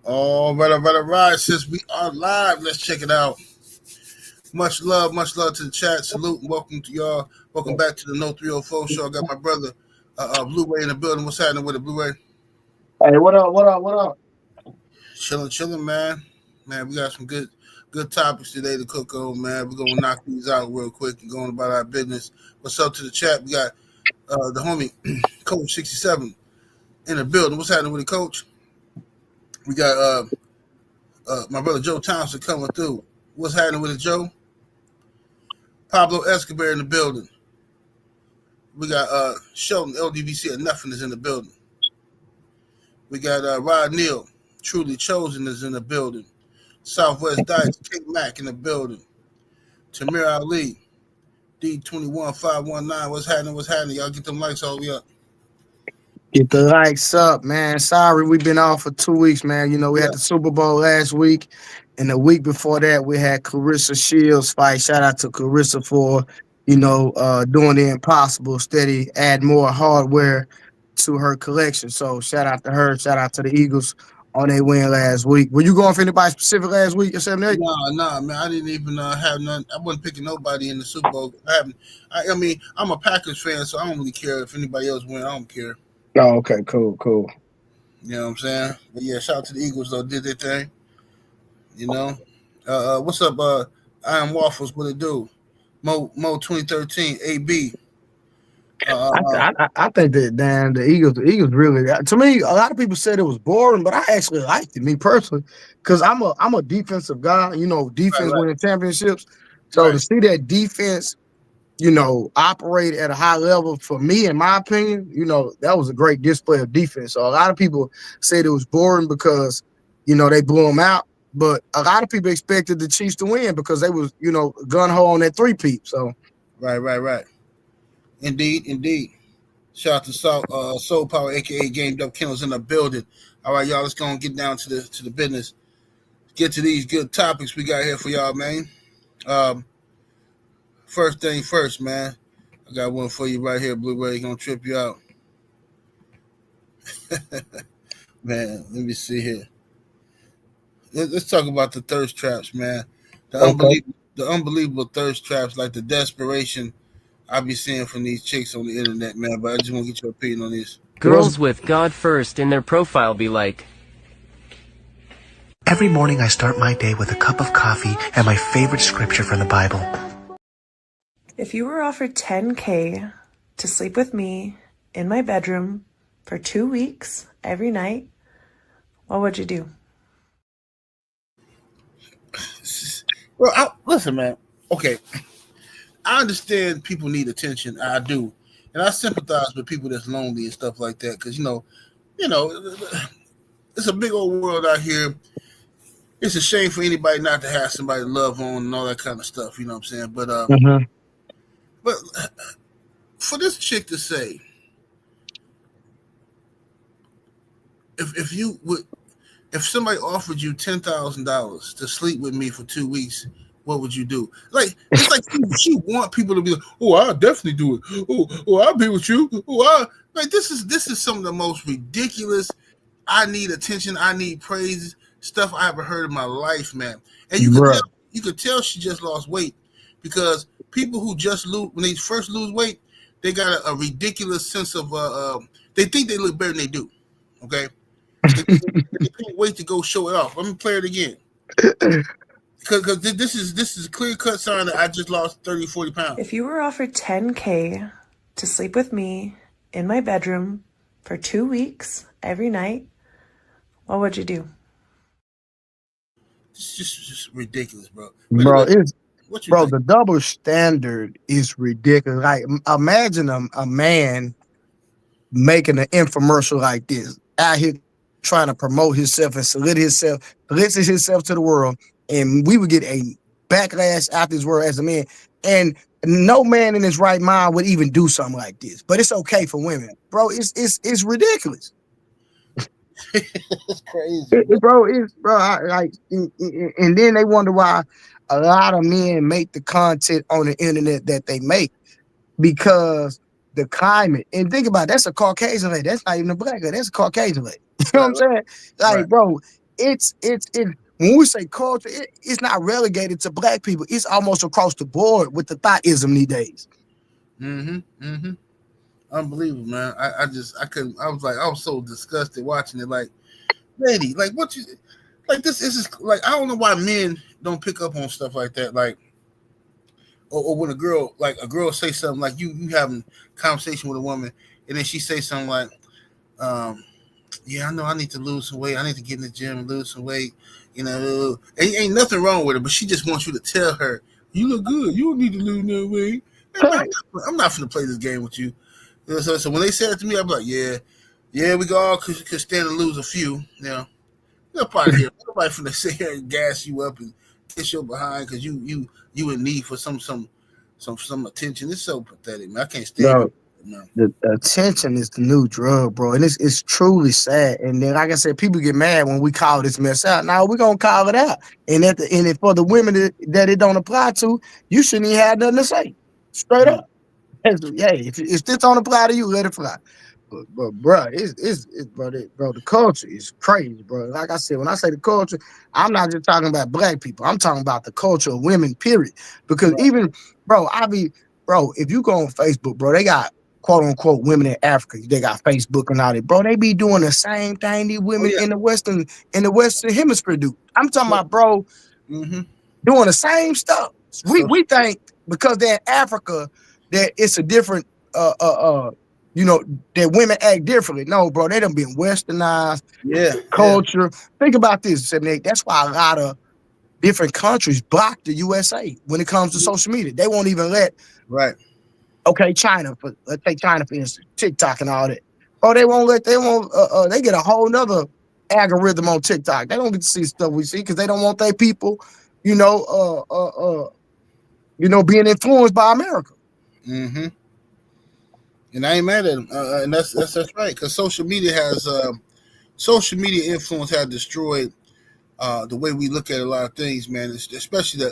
All right. Since we are live, let's check it out. Much love to the chat. Salute and welcome to y'all. Welcome back to the No 304 show. I got my brother, Blu-ray in the building. What's happening with the Blu-ray? Hey, what up? Chilling, man. Man, we got some good topics today to cook on, man. We're gonna knock these out real quick and going about our business. What's up to the chat? We got the homie Coach 67 in the building. What's happening with the coach? We got my brother Joe Thompson coming through. What's happening with it, Joe? Pablo Escobar in the building. We got Sheldon LDVC at Nothing is in the building. We got Rod Neal, Truly Chosen is in the building. Southwest Dice, King Mac in the building. Tamir Ali, D21519. What's happening? Y'all get them lights all the way up. Get the likes up, man. Sorry, we've been off for 2 weeks, man. You know, we had the Super Bowl last week, and the week before that, we had Clarissa Shields fight. Shout out to Clarissa for, doing the impossible, steady, add more hardware to her collection. So shout out to her. Shout out to the Eagles on their win last week. Were you going for anybody specific last week or something? Nah, man. I didn't even have none. I wasn't picking nobody in the Super Bowl. I mean, I'm a Packers fan, so I don't really care if anybody else win. I don't care. Oh, okay, cool. You know what I'm saying? But yeah, shout out to the Eagles though, did their thing. You know, what's up? I am Waffles. What it do? Mo 2013 AB. I think that the Eagles really, to me, a lot of people said it was boring, but I actually liked it, me personally, because I'm a defensive guy. You know, defense winning championships. So to see that defense, operate at a high level, for me, in my opinion, that was a great display of defense. So a lot of people said it was boring because, they blew them out. But a lot of people expected the Chiefs to win because they was, gun-ho on that three-peat. So, right. Indeed. Shout out to Soul Power, aka Gamed Up Kennels in the building. All right, y'all, let's go and get down to the business. Get to these good topics we got here for y'all, man. First thing first, man. I got one for you right here, Blu-ray. Gonna trip you out. Man, let me see here. Let's talk about the thirst traps, man. The unbelievable thirst traps, like the desperation I be seeing from these chicks on the internet, man. But I just want to get your opinion on this. Girls with God first in their profile be like, every morning I start my day with a cup of coffee and my favorite scripture from the Bible. If you were offered $10K to sleep with me in my bedroom for 2 weeks every night, what would you do? Well, listen, man. Okay, I understand people need attention. I do, and I sympathize with people that's lonely and stuff like that. Because it's a big old world out here. It's a shame for anybody not to have somebody to love on and all that kind of stuff. You know what I'm saying? But for this chick to say, if somebody offered you $10,000 to sleep with me for 2 weeks, what would you do? Like, it's like she want people to be like, oh, I'll definitely do it. Oh, I'll be with you. This is some of the most ridiculous. I need attention. I need praise stuff I ever heard in my life, man. And you could tell she just lost weight, because people who just lose, when they first lose weight, they got a ridiculous sense of they think they look better than they do. Okay. They can't wait to go show it off. Let me play it again. Because this is a clear-cut sign that I just lost 30, 40 pounds. If you were offered $10K to sleep with me in my bedroom for 2 weeks every night, what would you do? It's just ridiculous, bro. The double standard is ridiculous. Like, imagine a man making an infomercial like this, out here trying to promote himself and solicit himself to the world, and we would get a backlash out this world as a man. And no man in his right mind would even do something like this. But it's okay for women, bro. It's ridiculous. It's crazy, and then they wonder why a lot of men make the content on the internet that they make, because the climate. And think about it, that's a Caucasian lady. That's not even a black lady. That's a Caucasian lady. You know what I'm saying? Like, bro, it's when we say culture, it's not relegated to black people. It's almost across the board with the thoughtism these days. Unbelievable, man. I couldn't. I was so disgusted watching it. Like, lady, like what you like this is just like I don't know why men don't pick up on stuff like that. Like, or when a girl say something like you having conversation with a woman and then she say something like, yeah, I know I need to lose some weight. I need to get in the gym and lose some weight. You know, ain't nothing wrong with it, but she just wants you to tell her, you look good. You don't need to lose no weight. Man, I'm not finna play this game with you. So when they said it to me, I'm like, yeah, we all could stand to lose a few. You know, you're part of here. Nobody finna sit here and gas you up and kiss your behind because you in need for some attention. It's so pathetic, man. I can't stand it. No. The attention is the new drug, bro, and it's truly sad. And then, like I said, people get mad when we call this mess out. Now we're gonna call it out, and for the women that it don't apply to, you shouldn't even have nothing to say. Straight up, hey, if this don't apply to you, let it fly. But bro, the culture is crazy, bro. Like I said, when I say the culture, I'm not just talking about black people. I'm talking about the culture of women, period. Because even, if you go on Facebook, bro, they got quote unquote women in Africa. They got Facebook and all that, bro. They be doing the same thing these women in the Western Hemisphere do. I'm talking about, bro, doing the same stuff. We think because they're in Africa that it's a different that women act differently. No, bro, they done been westernized. Culture. Think about this, 78. That's why a lot of different countries block the USA when it comes to social media. They won't even let okay, let's take China for instance, TikTok and all that. Oh, they get a whole nother algorithm on TikTok. They don't get to see stuff we see because they don't want their people, being influenced by America. And I ain't mad at them. And that's right, because social media influence has destroyed the way we look at a lot of things, man. Especially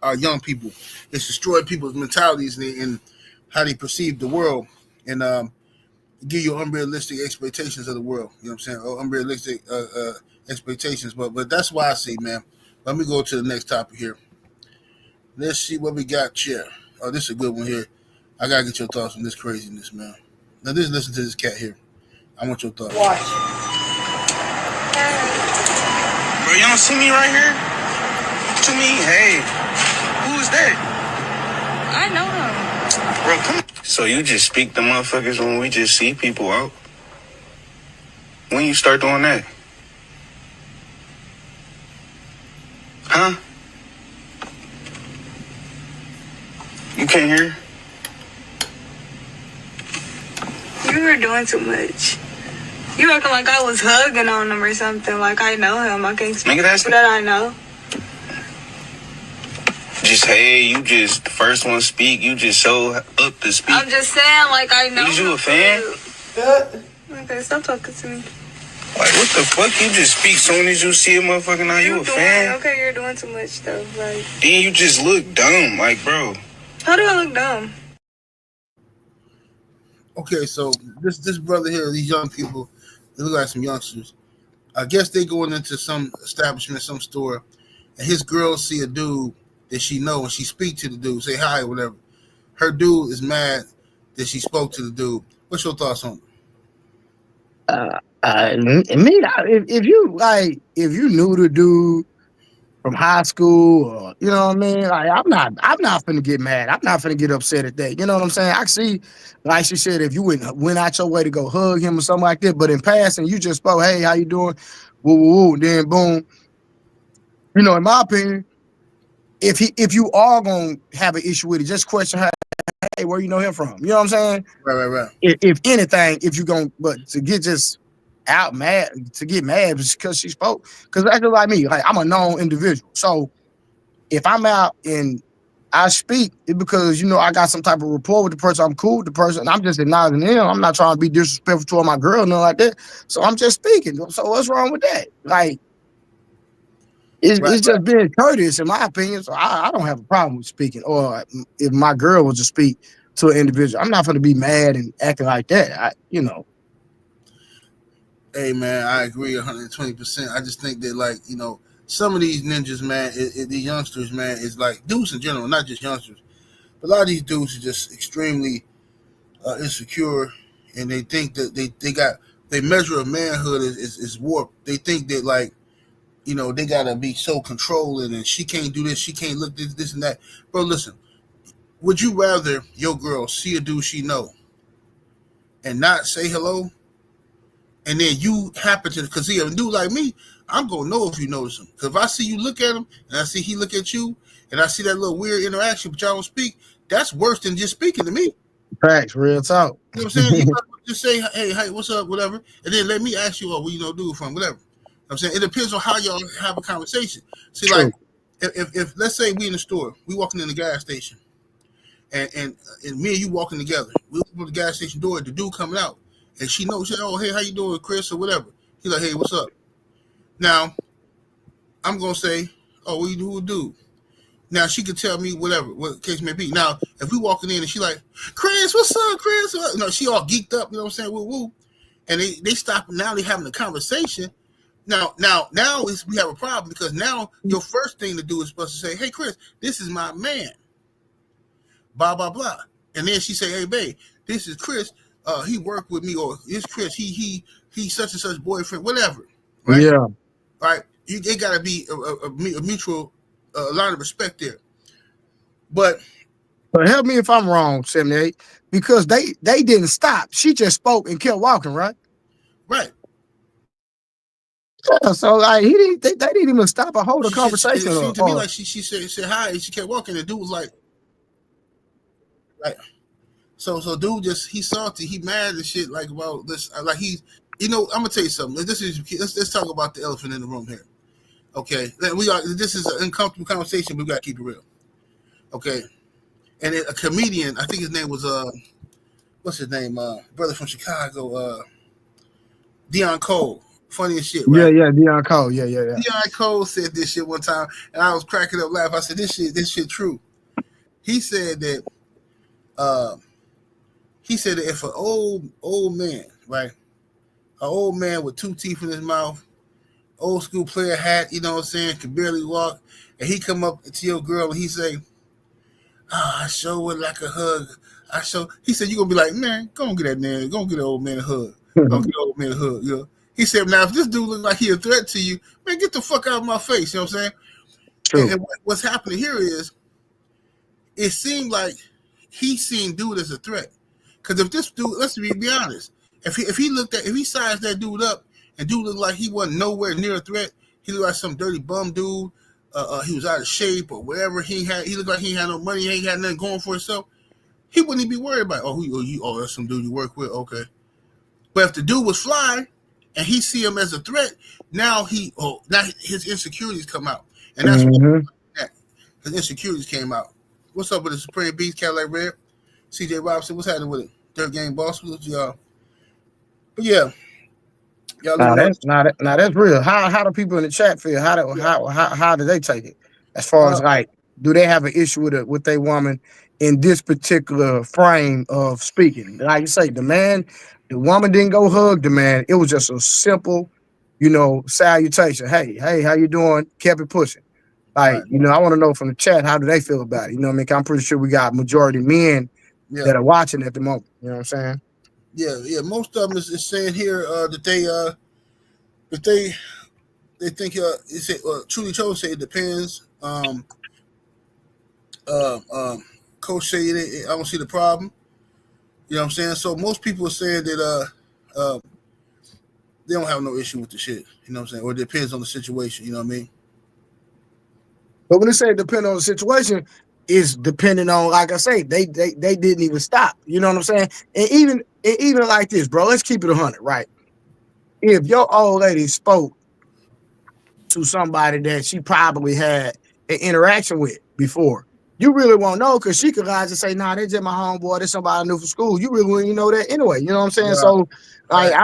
our young people. It's destroyed people's mentalities and how they perceive the world, and give you unrealistic expectations of the world. You know what I'm saying? Or unrealistic expectations. But that's why I say, man. Let me go to the next topic here. Let's see what we got here. Oh, this is a good one here. I gotta get your thoughts on this craziness, man. Now, just listen to this cat here. I want your thoughts. Watch. Bro, you don't see me right here? To me, hey, who is that? I know him. Bro, come on. So you just speak to motherfuckers when we just see people out? When you start doing that? Huh? You can't hear? You were doing too much. You acting like I was hugging on him or something. Like I know him. I can't speak that I know. Just, hey, you just the first one speak. You just so up to speak. I'm just saying, like I know. Is you a fan? Okay, stop talking to me. Like, what the fuck? You just speak soon as you see a motherfucker. Now you a fan? Okay, you're doing too much stuff. Like, then you just look dumb. Like, bro. How do I look dumb? Okay, so this brother here, these young people, they look like some youngsters. I guess they going into some establishment, some store, and his girl see a dude that she know, and she speak to the dude, say hi or whatever. Her dude is mad that she spoke to the dude. What's your thoughts on it? If you knew the dude from high school, or, you know what I mean? Like, I'm not finna get mad. I'm not finna get upset at that. You know what I'm saying? I see, like she said, if you went out your way to go hug him or something like that, but in passing, you just spoke, hey, how you doing? Woo, woo, woo. Then boom. In my opinion, if you are gonna have an issue with it, just question her, hey, where you know him from? You know what I'm saying? Right. If anything, if you gonna, but to get just out mad, to get mad because she spoke, because that's just like me. Like, I'm a known individual, so if I'm out and I speak, it's because I got some type of rapport with the person. I'm cool with the person. I'm just acknowledging them. I'm not trying to be disrespectful to my girl, nothing like that. So I'm just speaking. So what's wrong with that? Like, it's just being courteous, in my opinion. So I don't have a problem with speaking. Or if my girl was to speak to an individual, I'm not going to be mad and acting like that. Hey man, I agree 120%. I just think that, like, some of these ninjas, man, the youngsters, man, is like dudes in general, not just youngsters. But a lot of these dudes are just extremely insecure, and they think that they measure of manhood is warped. They think that, like, they gotta be so controlling, and she can't do this, she can't look this and that. Bro, listen, would you rather your girl see a dude she know and not say hello, and then you happen to, because see, a dude like me, I'm gonna know if you notice him. Because if I see you look at him and I see he look at you, and I see that little weird interaction, but y'all don't speak, that's worse than just speaking to me. Facts, real talk. You know what I'm saying? You just say, hey, what's up, whatever, and then let me ask you, where dude from, whatever. I'm saying it depends on how y'all have a conversation. See, true. Like, if let's say we in the store, we walking in the gas station, and me and you walking together, we open the gas station door, the dude coming out, and she knows, she, oh, hey, how you doing, Chris, or whatever. He's like, hey, what's up? Now, I'm gonna say, oh, what you do, dude? Now she could tell me whatever, what the case may be. Now, if we walking in and she like, Chris, what's up, Chris? She all geeked up, you know what I'm saying? Woo woo. And they stop, and now they having a conversation. Now we have a problem, because now your first thing to do is supposed to say, hey, Chris, this is my man. Blah blah blah. And then she say, hey, babe, this is Chris. He worked with me, or it's Chris. He such and such boyfriend, whatever. Right? Yeah. Right. It got to be a mutual line of respect there. But help me if I'm wrong, 78, because they didn't stop. She just spoke and kept walking, right? Right. Yeah, so like they didn't even stop or hold a conversation. It seemed to me like she said hi, and she kept walking. The dude was like. So dude he salty, he mad and shit, like, about this, like he's, I'm gonna tell you something. Let's talk about the elephant in the room here. Okay, this is an uncomfortable conversation, but we gotta keep it real. Okay, and a comedian, I think his name was what's his name, brother from Chicago, Deion Cole, funny as shit, right? Yeah, Deion Cole, yeah. Deion Cole said this shit one time, and I was cracking up laughing. I said, this shit true. He said that. He said that if an old man, right, an old man with 2 teeth in his mouth, old school player hat, you know what I'm saying, can barely walk, and he come up to your girl and he say, I sure would like a hug. He said, you're going to be like, man, go and get that man. Go and get an old man a hug. Go and get an old man a hug. You know? He said, now, if this dude look like he a threat to you, man, get the fuck out of my face. You know what I'm saying? True. And what's happening here is, it seemed like he seen dude as a threat. Because if this dude, let's be honest, if he sized that dude up, and dude looked like he wasn't nowhere near a threat, he looked like some dirty bum dude, he was out of shape or whatever, he looked like he had no money, he ain't got nothing going for himself, he wouldn't even be worried about, that's some dude you work with, okay. But if the dude was fly, and he see him as a threat, now his insecurities come out. And that's what his insecurities came out. What's up with the Supreme Beast, Cadillac Red? CJ Robinson, what's happening with it? Dirt Game Boss, what's y'all? But yeah, y'all. That's real. How do people in the chat feel? How do they take it? As far as like, do they have an issue with their woman in this particular frame of speaking? Like you say, the woman didn't go hug the man. It was just a simple, salutation. Hey, how you doing? Kept it pushing. Like, I want to know from the chat, how do they feel about it? You know what I mean? I'm pretty sure we got majority men that are watching at the moment. You know what I'm saying? Yeah. Most of them is saying here that they think truly chose say it depends. Coach say I don't see the problem. You know what I'm saying? So most people are saying that they don't have no issue with the shit. You know what I'm saying? Or it depends on the situation. You know what I mean? But when they say depend on the situation, it's depending on, like I say, they didn't even stop. You know what I'm saying? And even like this, bro, let's keep it 100, right? If your old lady spoke to somebody that she probably had an interaction with before, you really won't know, because she could lie and say, nah, they're just my homeboy, they're somebody I knew from school. You really wouldn't know that anyway. You know what I'm saying? Yeah. So like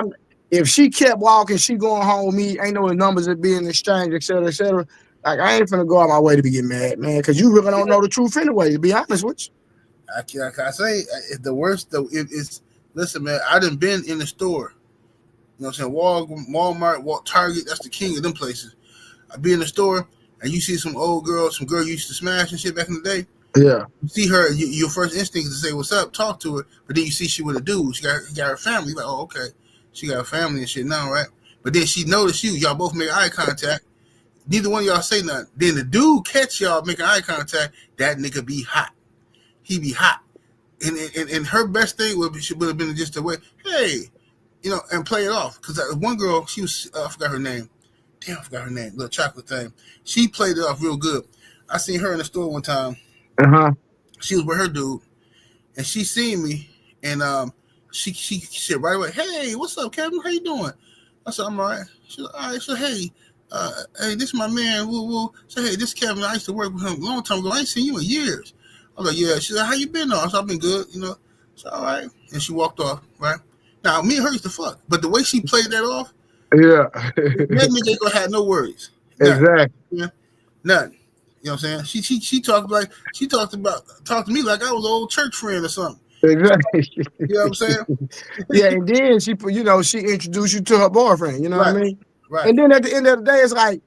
if she kept walking, she going home with me, ain't no numbers that being exchanged, et cetera, et cetera. Like, I ain't finna go out my way to be getting mad, man, because you really don't know the truth anyway, to be honest with you. I say, the worst, though, is, listen, man, I done been in the store You know what I'm saying? Walmart, Target, that's the king of them places. I be in the store and you see some old girl, some girl you used to smash and shit back in the day. Yeah. You see her, your first instinct is to say what's up, talk to her, but then you see she with a dude. She got her family. You're like, oh, okay. She got a family and shit now, right? But then she noticed you. Y'all both make eye contact. Neither one of y'all say nothing. Then the dude catch y'all making eye contact. That nigga be hot. He be hot. And her best thing would have been just to wait, hey, you know, and play it off. Because one girl, she was, I forgot her name. Damn, I forgot her name. Little chocolate thing. She played it off real good. I seen her in the store one time. She was with her dude, and she seen me, and she said right away, "Hey, what's up, Kevin? How you doing?" I said, "I'm all right." She said, "All right." So hey, this is my man. Woo woo. So hey, this Kevin. I used to work with him a long time ago. I ain't seen you in years. I was like, "Yeah." She said, "How you been?" I said, "I've been good, you know." So all right, and she walked off. Right now, me and her used to fuck, but the way she played that off, yeah, that nigga ain't gonna have no worries. Exactly. Yeah, nothing. You know what I'm saying? She talked to me like I was an old church friend or something. Exactly. You know what I'm saying? Yeah, and then she introduced you to her boyfriend. You know what I mean? Right. And then at the end of the day, it's like,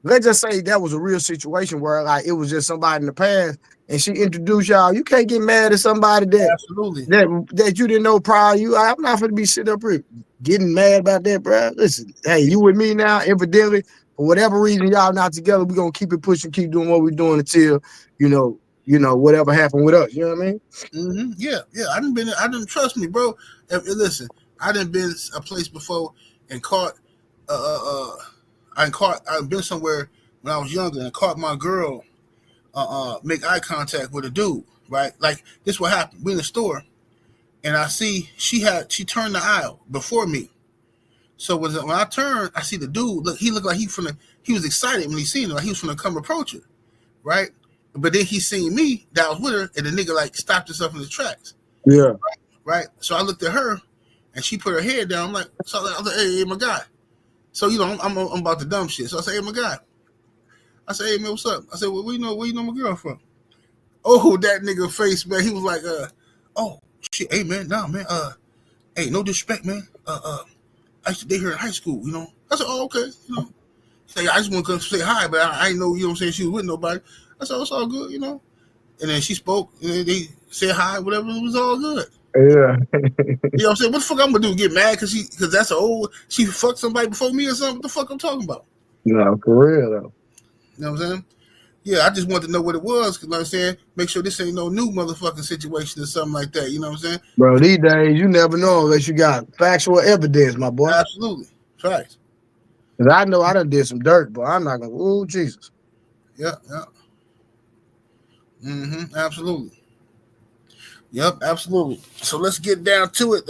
let's just say that was a real situation where like it was just somebody in the past, and she introduced y'all. You can't get mad at somebody that you didn't know prior. I'm not gonna be sitting up here getting mad about that, bro. Listen, hey, you with me now? Evidently, for whatever reason, y'all not together. We're gonna keep it pushing, keep doing what we're doing until whatever happened with us. You know what I mean? Mm-hmm. Yeah. I didn't trust me, bro. Listen, I didn't been a place before and caught. I've been somewhere when I was younger and caught my girl make eye contact with a dude. Right, like this what happened. We in the store, and I see she turned the aisle before me. So when I turned, I see the dude. He looked like he was excited when he seen her. Like he was gonna come approach her, right? But then he seen me that was with her, and the nigga like stopped himself in his tracks. Yeah. Right. So I looked at her, and she put her head down. I'm like, I was like, hey, my guy. So I'm about the dumb shit. So I say, hey, my guy. I say, hey man, what's up? I said, well, where you know my girl from? Oh, that nigga face, man. He was like, oh shit, hey man, nah, man, hey, no disrespect, man. I used to date her in high school, you know. I said, oh, okay, you know. Say, I just want to come say hi, but I didn't know, you know what I'm saying, she was with nobody. I said, oh, it's all good, you know. And then she spoke, and they said hi, whatever, it was all good. Yeah. You know what I'm saying? What the fuck I'm gonna do? Get mad because that's she fucked somebody before me or something? What the fuck I'm talking about? No, for real though. You know what I'm saying? Yeah, I just wanted to know what it was, you know what I'm saying? Make sure this ain't no new motherfucking situation or something like that, you know what I'm saying? Bro, these days you never know unless you got factual evidence, my boy. Absolutely. Facts. Because I know I done did some dirt, but I'm not gonna, oh Jesus. Yeah. Absolutely. Yep, absolutely. So let's get down to it.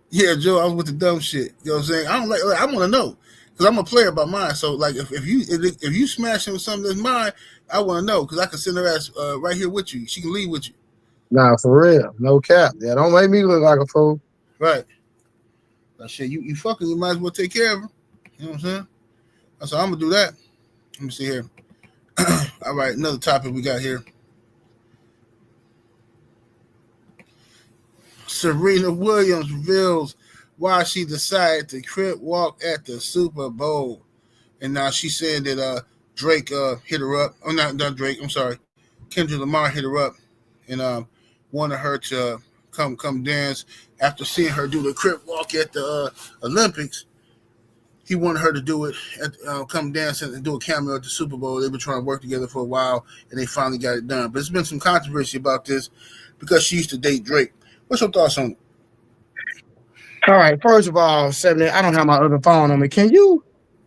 Yeah, Joe, I was with the dumb shit. You know what I'm saying? I want to know. Because I'm a player by mine. So like if you smash him with something that's mine, I want to know. Because I can send her ass right here with you. She can leave with you. Nah, for real. No cap. Yeah, don't make me look like a fool. Right. I said, you fucking, you might as well take care of her. You know what I'm saying? So I'm gonna do that. Let me see here. All right, another topic we got here. Serena Williams reveals why she decided to crip walk at the Super Bowl. And now she's saying that Drake hit her up. Oh, not Drake, I'm sorry. Kendrick Lamar hit her up and wanted her to come dance after seeing her do the crip walk at the Olympics. He wanted her to do it, come dance and do a cameo at the Super Bowl. They've been trying to work together for a while, and they finally got it done. But there's been some controversy about this because she used to date Drake. What's your thoughts on it? All right, first of all, 70, I don't have my other phone on me. Can you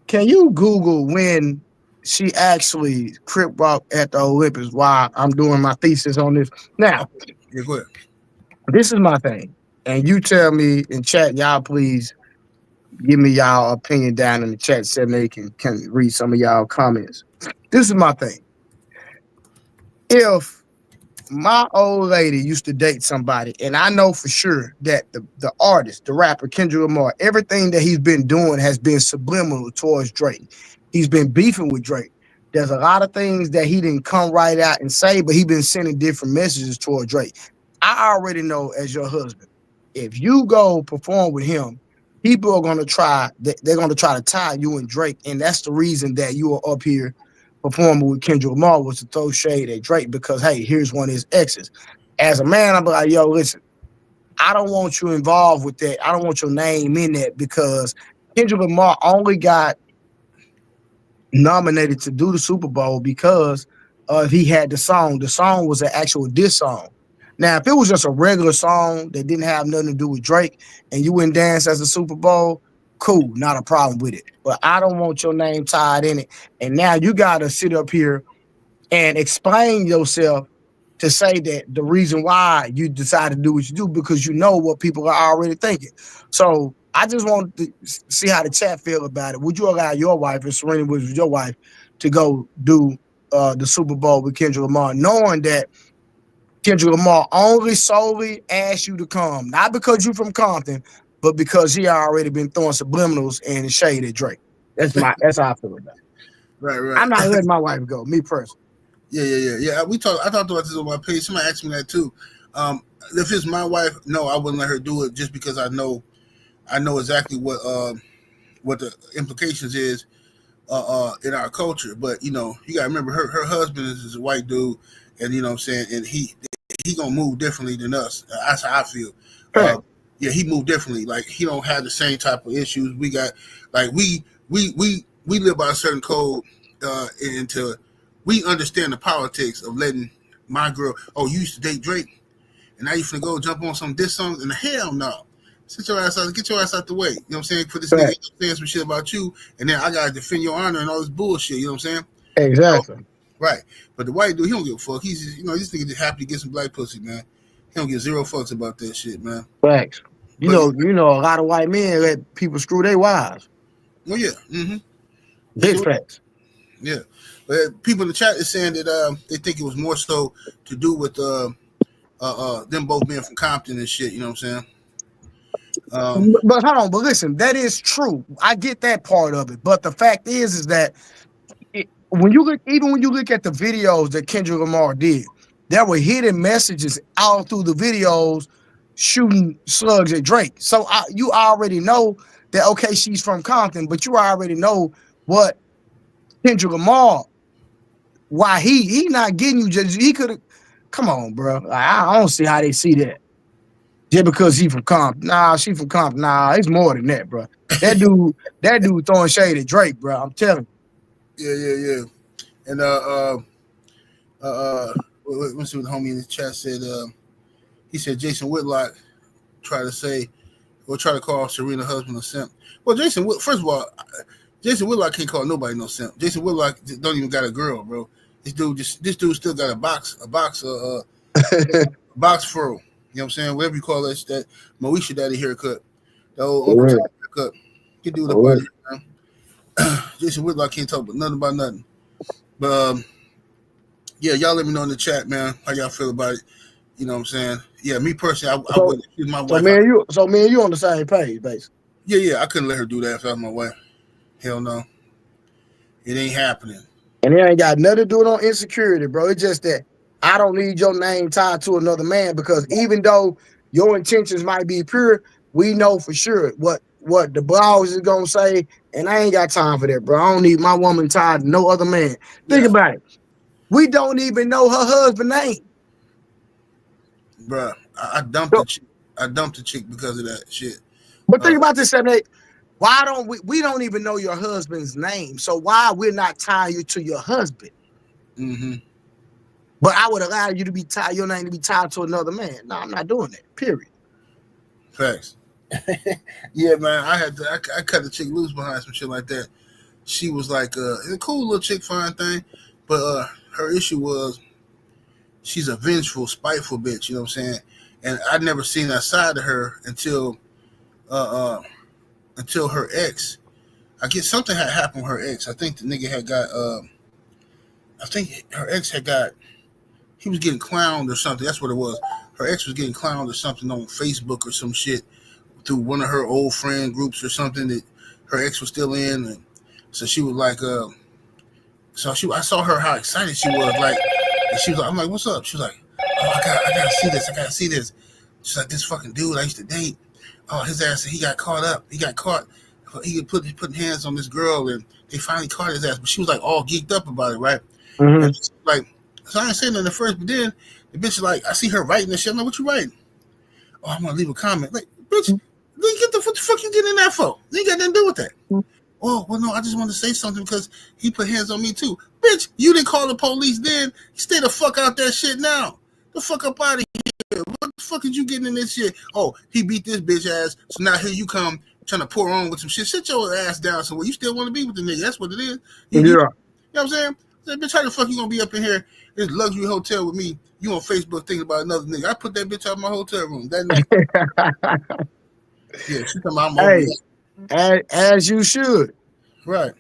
Google when she actually crip walked at the Olympics while I'm doing my thesis on this? Now, Yeah, go ahead. This is my thing, and you tell me in chat, y'all please give me y'all opinion down in the chat so they can read some of y'all comments. This is my thing. If my old lady used to date somebody, and I know for sure that the artist, the rapper, Kendrick Lamar, everything that he's been doing has been subliminal towards Drake. He's been beefing with Drake. There's a lot of things that he didn't come right out and say, but he's been sending different messages toward Drake. I already know as your husband if you go perform with him, people are gonna try. They're gonna try to tie you and Drake, and that's the reason that you are up here performing with Kendrick Lamar was to throw shade at Drake because hey, here's one of his exes. As a man, I'm like, yo, listen, I don't want you involved with that. I don't want your name in that because Kendrick Lamar only got nominated to do the Super Bowl because he had the song. The song was an actual diss song. Now, if it was just a regular song that didn't have nothing to do with Drake and you wouldn't dance as a Super Bowl, cool, not a problem with it. But I don't want your name tied in it. And now you got to sit up here and explain yourself to say that the reason why you decide to do what you do because you know what people are already thinking. So I just want to see how the chat feel about it. Would you allow your wife, and Serena was your wife, to go do the Super Bowl with Kendrick Lamar, knowing that Kendrick Lamar only solely asked you to come, not because you from Compton, but because he already been throwing subliminals and shade at Drake. That's how I feel about it. Right. I'm not letting my wife go, me personally. Yeah. I talked about this on my page. Somebody asked me that too. If it's my wife, no, I wouldn't let her do it just because I know exactly what the implications is in our culture. But you know, you gotta remember her husband is a white dude, and you know what I'm saying, and he gonna move differently than us. That's how I feel. Yeah, he moved differently. Like he don't have the same type of issues we got. Like we live by a certain code, and we understand the politics of letting my girl. Oh, you used to date Drake, and now you finna go jump on some diss songs? And hell no. Sit your ass out, get your ass out the way. You know what I'm saying? For this nigga saying some shit about you, and then I gotta defend your honor and all this bullshit. You know what I'm saying? Exactly. So, right. But the white dude, he don't give a fuck. He's just, this nigga just happy to get some black pussy, man. He don't give zero fucks about that shit, man. Facts. You know, a lot of white men let people screw their wives. Oh yeah. Mm-hmm. Big facts. Yeah. But people in the chat is saying that they think it was more so to do with them both being from Compton and shit. You know what I'm saying? But hold on, but listen, that is true. I get that part of it. But the fact is that when you look at the videos that Kendrick Lamar did, there were hidden messages all through the videos shooting slugs at Drake. So you already know that, okay, she's from Compton, but you already know what Kendrick Lamar, why he not getting you. Just he could have, come on, bro. I don't see how they see that. Just because he from Compton. Nah, she from Compton. Nah, it's more than that, bro. That dude throwing shade at Drake, bro. I'm telling you. Yeah. And let's see what the homie in the chat said. He said Jason Whitlock try to call Serena husband a simp. Well, first of all, Jason Whitlock can't call nobody no simp. Jason Whitlock don't even got a girl, bro. This dude still got a box furrow. You know what I'm saying? Whatever you call that Moesha daddy haircut. The old Uncle Tom haircut. You do the man. Jason Whitlock can't talk nothing about nothing. But yeah, y'all let me know in the chat, man, how y'all feel about it. You know what I'm saying? Yeah, me personally, I wouldn't choose my wife. So me and you on the same page, basically. Yeah, I couldn't let her do that if I was my wife. Hell no. It ain't happening. And it ain't got nothing to do with on insecurity, bro. It's just that I don't need your name tied to another man because even though your intentions might be pure, we know for sure what the blogs is gonna say, and I ain't got time for that, bro. I don't need my woman tied to no other man. Think about it. We don't even know her husband's name. Bruh, I dumped the chick. I dumped the chick because of that shit. But think about this, 7-8. Why don't we don't even know your husband's name? So why we're not tying you to your husband? Mm-hmm. But I would allow you to be tied, your name to be tied to another man. No, I'm not doing that. Period. Facts. Yeah, man. I cut the chick loose behind some shit like that. She was like a cool little chick, fine thing, but her issue was she's a vengeful, spiteful bitch. You know what I'm saying? And I'd never seen that side of her until her ex. I guess something had happened with her ex. I think the nigga had got. I think her ex had got. He was getting clowned or something. That's what it was. Her ex was getting clowned or something on Facebook or some shit through one of her old friend groups or something that her ex was still in. And so she was like, I saw her how excited she was. Like, and she was like, I'm like, what's up? She was like, oh, I gotta see this. I gotta see this. She's like, this fucking dude I used to date. Oh, his ass, he got caught up. He got caught. He putting hands on this girl, and they finally caught his ass. But she was like all geeked up about it, right? Mm-hmm. And like, so I ain't saying nothing at first, but then the bitch is like, I see her writing this shit. I'm like, what you writing? Oh, I'm gonna leave a comment. Like, bitch, what the fuck you getting in that for? You ain't got nothing to do with that. Oh, well, no, I just wanted to say something because he put hands on me too. Bitch, you didn't call the police then. Stay the fuck out that shit now. The fuck up out of here. What the fuck is you getting in this shit? Oh, he beat this bitch ass, so now here you come trying to pour on with some shit. Sit your ass down somewhere. You still want to be with the nigga. That's what it is. You know what I'm saying? Say, bitch, how the fuck you gonna be up in here in this luxury hotel with me? You on Facebook thinking about another nigga. I put that bitch out of my hotel room that night. Yeah, she talking about I'm overreacting. As you should. Right.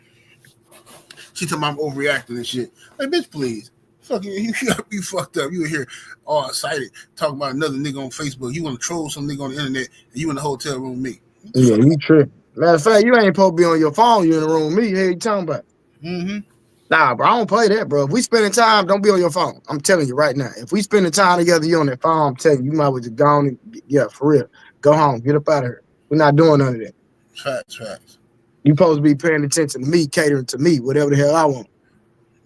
She talking about I'm overreacting and shit. Like, bitch, please. Fuck you gotta be fucked up. You in here all excited talking about another nigga on Facebook. You want to troll some nigga on the internet and you in the hotel room with me. Yeah, you tripping. Matter of fact, you ain't supposed to be on your phone. You in the room with me. Hey, you talking about? Mm-hmm. Nah, bro, I don't play that, bro. If we spending time, don't be on your phone. I'm telling you right now. If we spending time together, you on that phone, I'm telling you, you might as well just go on and, yeah, for real. Go home. Get up out of here. We're not doing none of that. Facts. You supposed to be paying attention to me, catering to me, whatever the hell I want.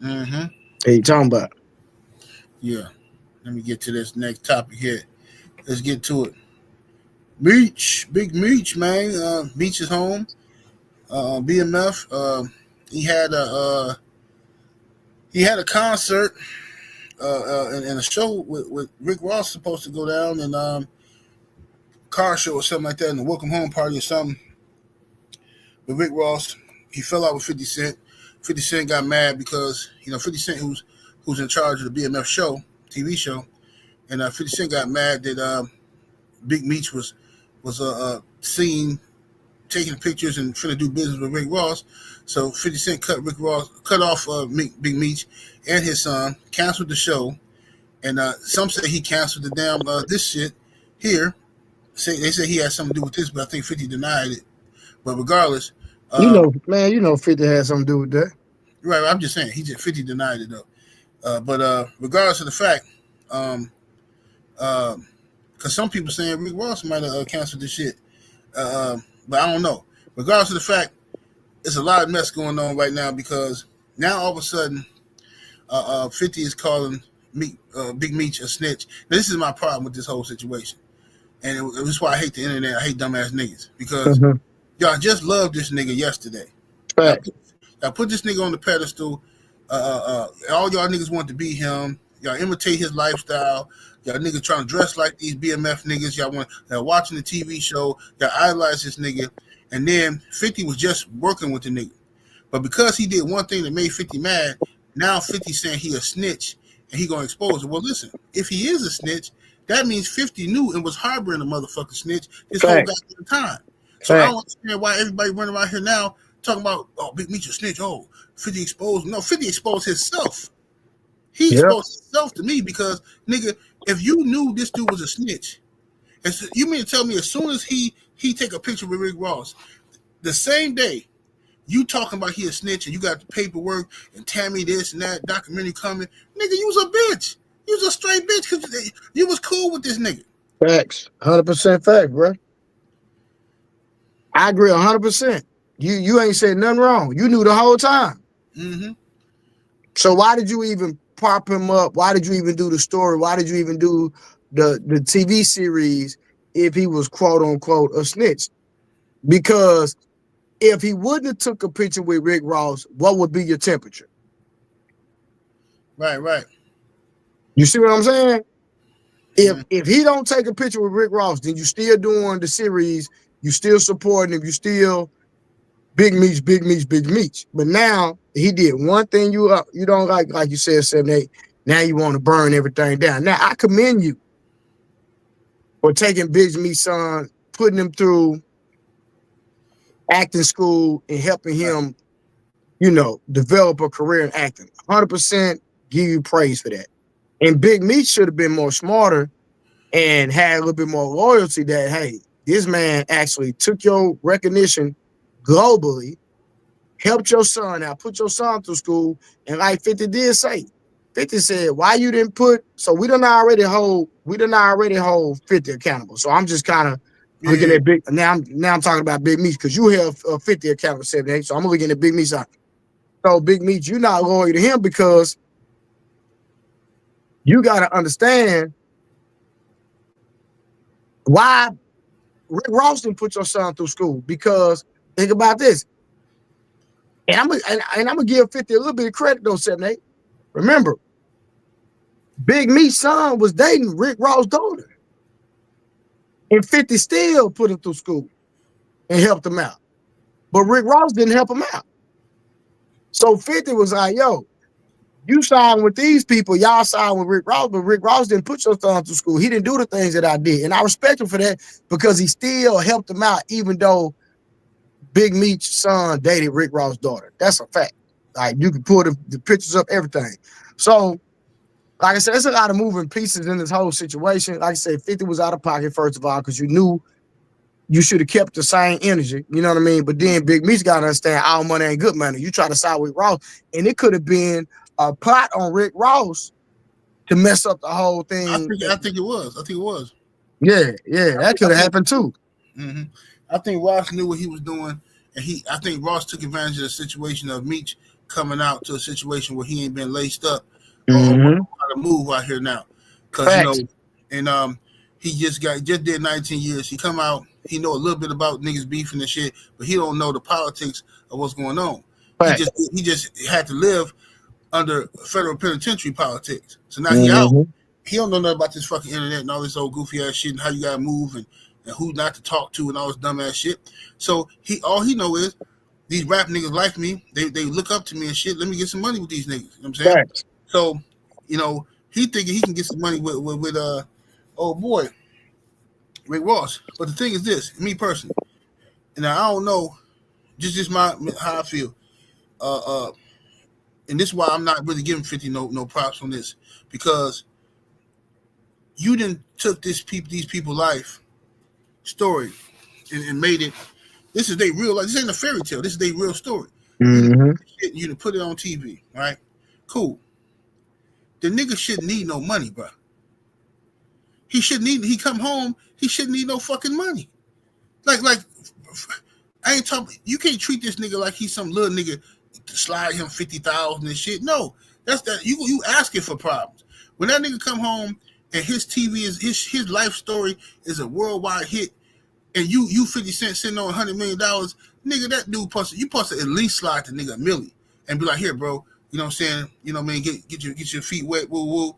Mm-hmm. Hey, you talking about? Yeah. Let me get to this next topic here. Let's get to it. Meech, big Meech, man. Meech is home. BMF. He had a concert and a show with Rick Ross supposed to go down and car show or something like that, and a welcome home party or something. But Rick Ross, he fell out with 50 Cent. 50 Cent got mad because 50 Cent who's in charge of the BMF show, TV show, and 50 Cent got mad that Big Meech was seen taking pictures and trying to do business with Rick Ross. So 50 Cent cut off Big Meech and his son, canceled the show, and some say he canceled the damn this shit here. They say he had something to do with this, but I think 50 denied it. But regardless, 50 had something to do with that. Right, I'm just saying 50 denied it though. But regardless of the fact, because some people saying Rick Ross might have canceled this shit, but I don't know. Regardless of the fact, there's a lot of mess going on right now because now all of a sudden, 50 is calling Big Meech a snitch. Now, this is my problem with this whole situation, and it was why I hate the internet. I hate dumbass niggas because y'all just loved this nigga yesterday. Right. Y'all put this nigga on the pedestal. All y'all niggas want to be him. Y'all imitate his lifestyle. Y'all niggas trying to dress like these BMF niggas. Y'all watching the TV show. Y'all idolize this nigga. And then 50 was just working with the nigga. But because he did one thing that made 50 mad, now 50 saying he a snitch and he gonna expose it. Well, listen, if he is a snitch, that means 50 knew and was harboring a motherfucking snitch his whole goddamn time. So I don't understand why everybody running around here now talking about, oh, Big Meech a snitch. Oh, 50 exposed. No, 50 exposed himself. He exposed himself to me because, nigga, if you knew this dude was a snitch, you mean to tell me as soon as he take a picture with Rick Ross, the same day you talking about he a snitch and you got the paperwork and Tammy this and that documentary coming, nigga, you was a bitch. You was a straight bitch because you was cool with this nigga. Facts. 100% fact, bro. I agree 100%. You ain't said nothing wrong. You knew the whole time. Mm-hmm. So why did you even prop him up? Why did you even do the story? Why did you even do the TV series if he was quote unquote a snitch? Because if he wouldn't have took a picture with Rick Ross, what would be your temperature? Right. You see what I'm saying? If he don't take a picture with Rick Ross, then you still doing the series, you still supporting him, you still Big Meech. But now he did one thing you don't like you said, 7-8. Now you want to burn everything down. Now I commend you for taking Big Meech's son, putting him through acting school and helping him, develop a career in acting. 100% give you praise for that. And Big Meech should have been more smarter and had a little bit more loyalty that, hey, this man actually took your recognition globally, helped your son out, put your son through school, and like 50 did say, 50 said, why you didn't put, so we done already hold 50 accountable. So I'm just kind of looking at Big, now I'm talking about Big Meech, because you have 50 accountable 78. So I'm looking at Big Meech side. So Big Meech, you're not loyal to him because you got to understand why Rick Ross didn't put your son through school. Because think about this. And I'm gonna give 50 a little bit of credit though, 78. Remember, Big Meech's son was dating Rick Ross' daughter. And 50 still put him through school and helped him out. But Rick Ross didn't help him out. So 50 was like, yo, you signed with these people, y'all signed with Rick Ross, but Rick Ross didn't put your son through school. He didn't do the things that I did. And I respect him for that because he still helped him out, even though Big Meech's son dated Rick Ross' daughter. That's a fact. Like, you can pull the pictures up, everything. So, like I said, there's a lot of moving pieces in this whole situation. Like I said, 50 was out of pocket, first of all, because you knew you should have kept the same energy. You know what I mean? But then Big Meech got to understand all money ain't good money. You try to side with Ross, and it could have been a plot on Rick Ross to mess up the whole thing. I think it was. Yeah, that could have happened too. Mm-hmm. I think Ross knew what he was doing, and I think Ross took advantage of the situation of Meech coming out to a situation where he ain't been laced up or how to move out here now. Because he just did 19 years. He come out, he know a little bit about niggas beefing and shit, but he don't know the politics of what's going on. He just had to live under federal penitentiary politics. So now he out. He don't know nothing about this fucking internet and all this old goofy ass shit and how you gotta move and who not to talk to and all this dumb ass shit. So all he know is these rap niggas like me. They look up to me and shit. Let me get some money with these niggas. You know what I'm saying? Right. So, he thinking he can get some money with old boy, Rick Ross. But the thing is this, me personally, and I don't know, just how I feel. And this is why I'm not really giving 50 no props on this, because you didn't took these people life story and made it. This is their real life. This ain't a fairy tale. This is their real story. You done put it on TV, right? Cool. The nigga shouldn't need no money, bro. He come home, he shouldn't need no fucking money. Like I ain't talking. You can't treat this nigga like he's some little nigga to slide him 50,000 and shit. No, that's that. You asking for problems. When that nigga come home and his TV is his life story is a worldwide hit, and you 50 Cent sitting on $100 million, nigga, that dude you supposed to at least slide the nigga $1 million and be like, here, bro, you know what I'm saying? You know what I mean? Get your feet wet, woo woo. You know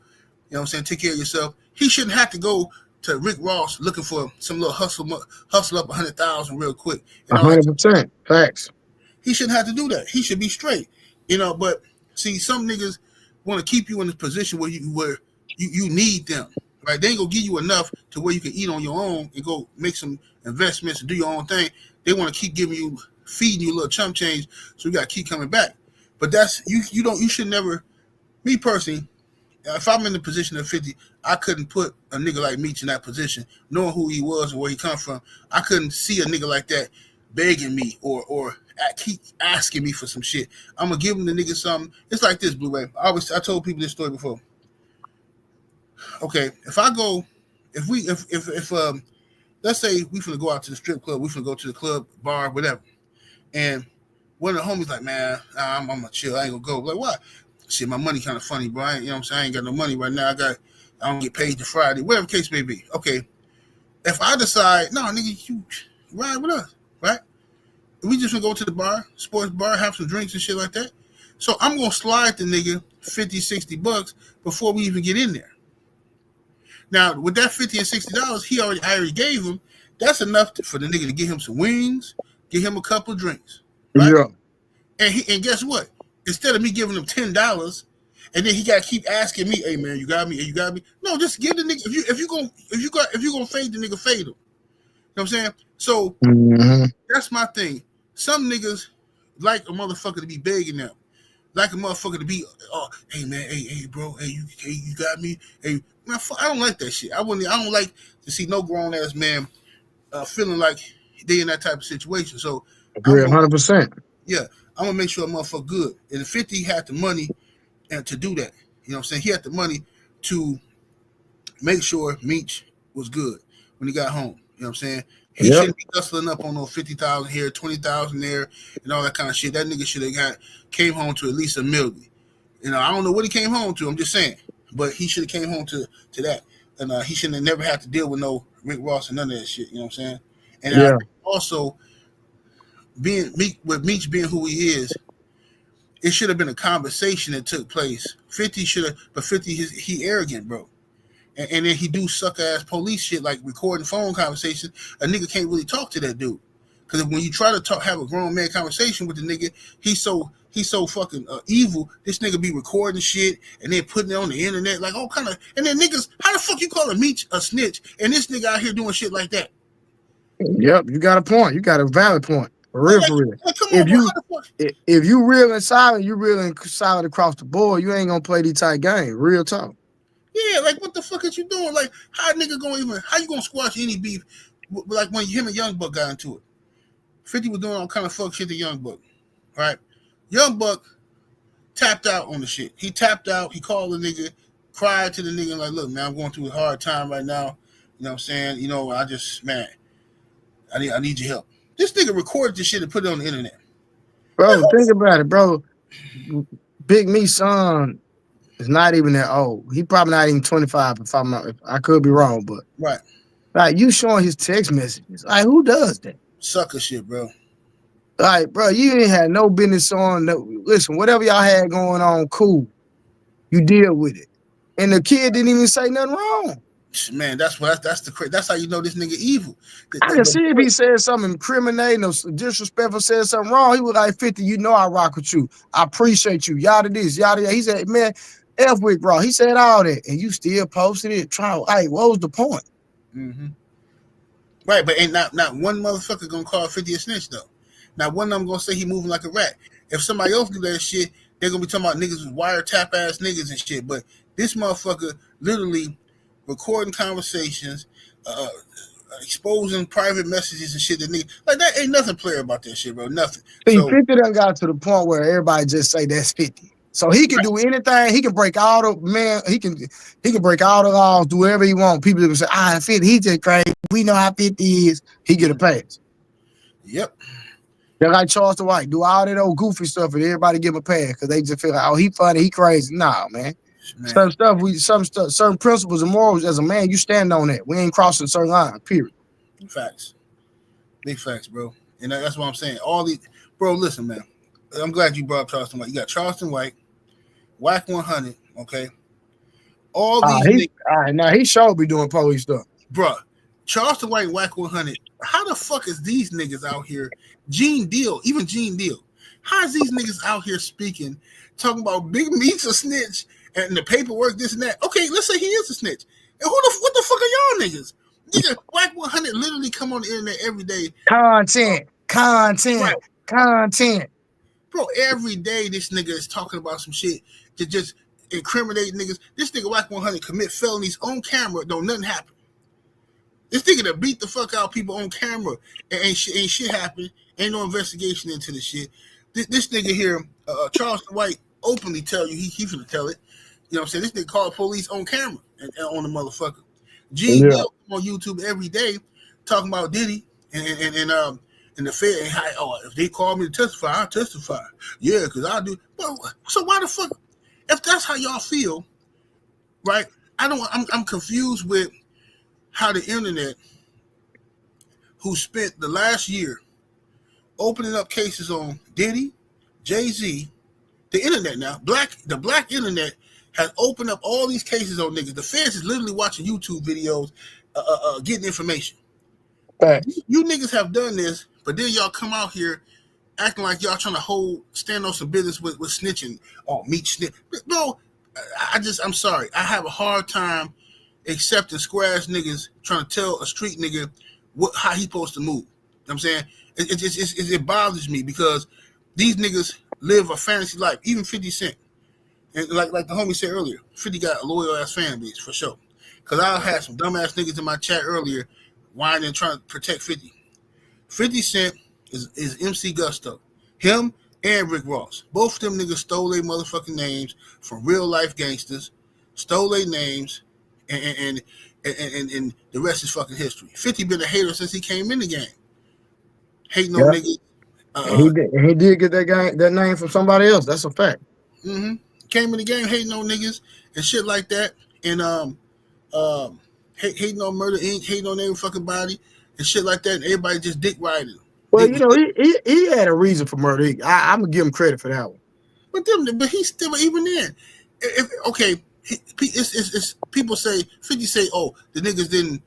what I'm saying? Take care of yourself. He shouldn't have to go to Rick Ross looking for some little hustle up 100,000 real quick. 100% facts. He shouldn't have to do that. He should be straight, But see, some niggas want to keep you in this position where you need them, right? They ain't gonna give you enough to where you can eat on your own and go make some investments and do your own thing. They want to keep feeding you a little chump change, so you gotta keep coming back. But that's you should never. Me personally, if I'm in the position of 50, I couldn't put a nigga like Meech in that position, knowing who he was and where he come from. I couldn't see a nigga like that begging me or keep asking me for some shit. I'm gonna give him the nigga something. It's like this, Blue Ray. I told people this story before. Okay, if let's say we finna go out to the strip club, we finna go to the club, bar, whatever, and one of the homies like, man, I'm gonna chill. I ain't gonna go. Like, why? Shit, my money kind of funny, bro. You know what I'm saying? I ain't got no money right now. I don't get paid to Friday, whatever the case may be. Okay, if I decide, no, nigga, you ride with us, right? We just gonna go to the bar, sports bar, have some drinks and shit like that. So I'm gonna slide the nigga $50-$60 before we even get in there. Now, with that $50 and $60, I already gave him. That's enough for the nigga to get him some wings, get him a couple of drinks, right? Yeah. And guess what? Instead of me giving him $10, and then he got to keep asking me, "Hey man, you got me? You got me?" No, just give the nigga. If you gonna fade the nigga, fade him. You know what I'm saying? So that's my thing. Some niggas like a motherfucker to be begging them, like a motherfucker to be, oh, hey man, hey bro, hey you got me, hey. Man, I don't like that shit. I don't like to see no grown ass man feeling like they in that type of situation. So, agree 100%. Yeah, I'm gonna make sure a motherfucker good. And if 50 had the money and to do that, You know what I'm saying? He had the money to make sure Meech was good when he got home. You know what I'm saying? He shouldn't be hustling up on no 50,000 here, 20,000 there, and all that kind of shit. That nigga should have came home to at least $1 million. You know, I don't know what he came home to. I'm just saying, but he should have came home to that, and he shouldn't have never had to deal with no Rick Ross and none of that shit. You know what I'm saying? And also, with Meech being who he is, it should have been a conversation that took place. 50 should have, but 50 he arrogant, bro. And then he do suck ass police shit like recording phone conversations. A nigga can't really talk to that dude, because when you try to have a grown man conversation with the nigga, he's so fucking evil. This nigga be recording shit and then putting it on the internet, like all kind of. And then niggas, how the fuck you call a Meech a snitch? And this nigga out here doing shit like that. Yep, you got a point. You got a valid point. For real, for real. Like, come on, if you real and solid, you real and solid across the board, you ain't gonna play these tight games. Real talk. Yeah, like what the fuck is you doing? Like how you gonna squash any beef? Like when him and Young Buck got into it. 50 was doing all kind of fuck shit to Young Buck, right? Young Buck tapped out on the shit. He tapped out. He called the nigga, cried to the nigga like, look, man, I'm going through a hard time right now. You know what I'm saying? You know, I need your help. This nigga recorded this shit and put it on the internet. Bro, think about it, bro. Big Meech's son is not even that old. He probably not even 25 if I could be wrong, but right. Like you showing his text messages. Like who does that? Sucker shit, bro. Like, bro, you ain't had no business on. Listen, whatever y'all had going on, cool. You deal with it. And the kid didn't even say nothing wrong. Man, that's how you know this nigga evil. I can see if he said something incriminating or disrespectful, said something wrong. He was like, 50, you know I rock with you. I appreciate you. Yada this, yada that. He said, man, F with bro. He said all that. And you still posted it. Like, what was the point? Mm-hmm. Right, but ain't not one motherfucker gonna call 50 a snitch though. Not one of them gonna say he moving like a rat. If somebody else do that shit, they're gonna be talking about niggas with wiretap ass niggas and shit. But this motherfucker literally recording conversations, exposing private messages and shit that niggas like that ain't nothing player about that shit, bro. Nothing. So 50 done got to the point where everybody just say that's 50. So he can do anything. He can break all the man. He can break all the laws, do whatever he want. People can say, 50, he just crazy. We know how 50 is. He get a pass. Yep. They're like Charles White, do all that old goofy stuff and everybody give him a pass because they just feel like, oh, he funny, he crazy. Nah, man. Certain principles and morals as a man, you stand on that. We ain't crossing certain lines, period. Facts. Big facts, bro. And that's what I'm saying. All these, bro, listen, man. I'm glad you brought up Charleston White. You got Charleston White, Whack 100, okay? All these niggas. Now he sure be doing police stuff. Bro, Charleston White, Whack 100. How the fuck is these niggas out here? Gene Deal. How is these niggas out here speaking, talking about Big Meech's a snitch and the paperwork, this and that? Okay, let's say he is a snitch. And what the fuck are y'all niggas? Nigga, Whack 100 literally come on the internet every day. Content. Bro, every day this nigga is talking about some shit to just incriminate niggas. This nigga Whack 100 commit felonies on camera, though nothing happen. This nigga that beat the fuck out people on camera and ain't shit happen. Ain't no investigation into the shit. This nigga here, Charleston White, openly tell you he finna tell it. You know what I'm saying? This nigga called police on camera and on the motherfucker. Gene Deal on YouTube every day talking about Diddy and the Fed. And how, if they call me to testify, I'll testify. Yeah, because I do. Well, so why the fuck? If that's how y'all feel, right? I'm confused with how the internet, who spent the last year opening up cases on Diddy, Jay-Z, the internet now, the black internet has opened up all these cases on niggas. The feds is literally watching YouTube videos, getting information. Right. You niggas have done this, but then y'all come out here acting like y'all trying to stand on some business with snitching. Oh, Meech snitch. No, I'm sorry. I have a hard time accepting square ass niggas trying to tell a street nigga how he supposed to move. You know what I'm saying? It bothers me because these niggas live a fantasy life, even 50 Cent. And like the homie said earlier, 50 got a loyal ass fan base for sure. Because I had some dumbass niggas in my chat earlier whining and trying to protect 50. 50 Cent is MC Gusto. Him and Rick Ross. Both of them niggas stole their motherfucking names from real life gangsters, stole their names, and the rest is fucking history. 50 been a hater since he came in the game. Hating on niggas. He did get that name from somebody else. That's a fact. Came in the game hating on niggas and shit like that, and hating on Murder Inc., hating on every fucking body and shit like that, and everybody just dick riding him. Well, you know, he had a reason for Murder Inc. I'm gonna give him credit for that one. But he still, even then, it's people say 50 say, oh, the niggas didn't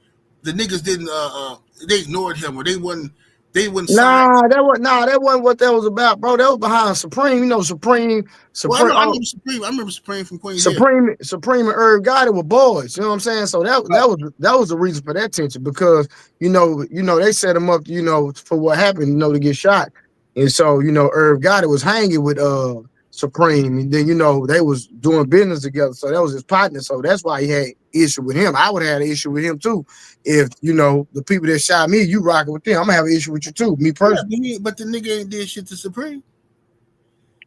they ignored him, or they wouldn't that wasn't what that was about, bro. That was behind Supreme. You know, Supreme. Well, I remember Supreme from Queens. Supreme and Irv Gotti were boys. You know what I'm saying? So that was the reason for that tension, because you know they set him up, you know, for what happened, you know, to get shot. And so, you know, Irv Gotti was hanging with Supreme, and then, you know, they was doing business together. So that was his partner. So that's why he had issue with him. I would have had an issue with him too. If, you know, the people that shot me, you rocking with them, I'm gonna have an issue with you too, me personally. Yeah, but the nigga ain't did shit to Supreme.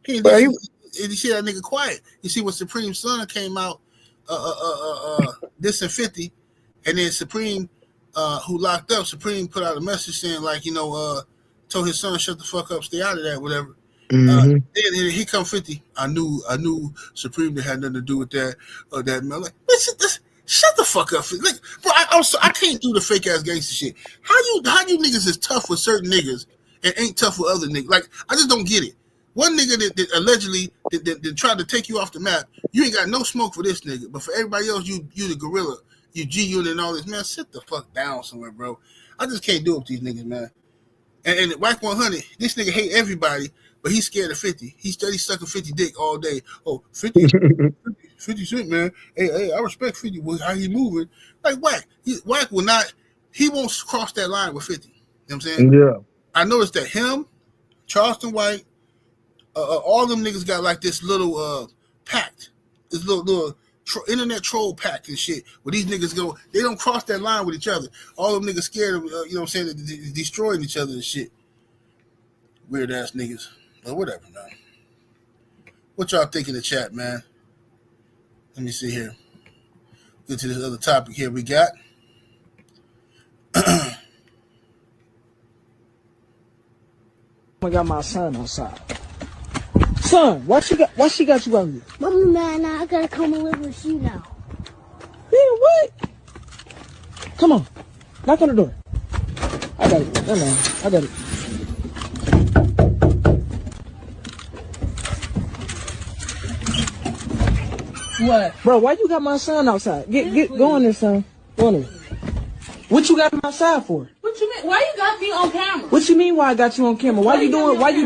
He see that nigga quiet. You see, when Supreme's son came out, dissing 50, and then Supreme, who locked up, Supreme put out a message saying, like, you know, told his son, shut the fuck up, stay out of that, whatever. Then he come 50. I knew Supreme had nothing to do with that or that. Man, like, shut the fuck up, like, bro. I can't do the fake ass gangster shit. How you niggas is tough with certain niggas and ain't tough with other niggas? Like, I just don't get it. One nigga that allegedly that tried to take you off the map, you ain't got no smoke for this nigga, but for everybody else, you the gorilla, you G Unit and all this, man. Sit the fuck down somewhere, bro. I just can't do it with these niggas, man. And Whack 100, this nigga hate everybody, but he's scared of 50. He's steady sucking 50 dick all day. Oh, 50 Cent, man. Hey, I respect 50 with how he moving. Like, Whack will not, he won't cross that line with 50. You know what I'm saying? Yeah. I noticed that him, Charleston White, all them niggas got like this little pact, this little internet troll pact and shit, where these niggas go, they don't cross that line with each other. All them niggas scared of, you know what I'm saying, destroying each other and shit. Weird ass niggas. But whatever, man. What y'all think in the chat, man? Let me see here. Get to this other topic here we got. I got my son outside. Son, why she got you out here? Mommy, man, I gotta come and live with you now. Yeah, what? Come on. Knock on the door. I got it. No, I got it. What? Bro, why you got my son outside? Go in there, son. Go in there. What you got him outside for? What you mean? Why you got me on camera? What you mean why I got you on camera? Why you